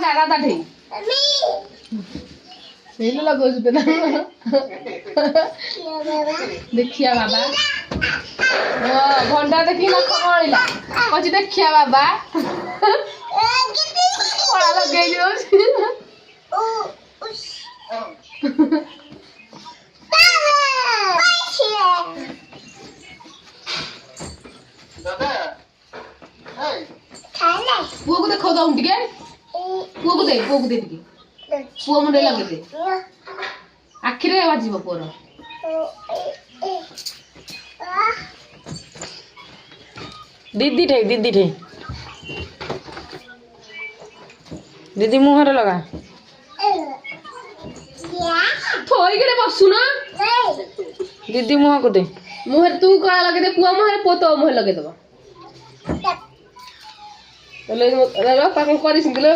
ଜାଗା ତା ଠେଇ ସେଇଲ ଲଗଉଛୁ ତ ନା ଦେଖିଆ ବାବା ଭଣ୍ଡା ଦେଖି ନଖ କଳିଲା କହୁଛି ଦେଖିଆ ବାବା କଳା ଲଗେଇ ଯାଉଛି पुओ को देखो दम टिके पुओ को दे टिके पुओ मुंडे लगे दे आखि रे बाजिबो पुओर दीदी ठे दीदी मुहर लगा थोई के बसु ना दीदी मुह को दे मुहर तू का लगे दे पुओ मुहर पोतो मुहर लगे दबा ले रो पाकन करी सिंगलो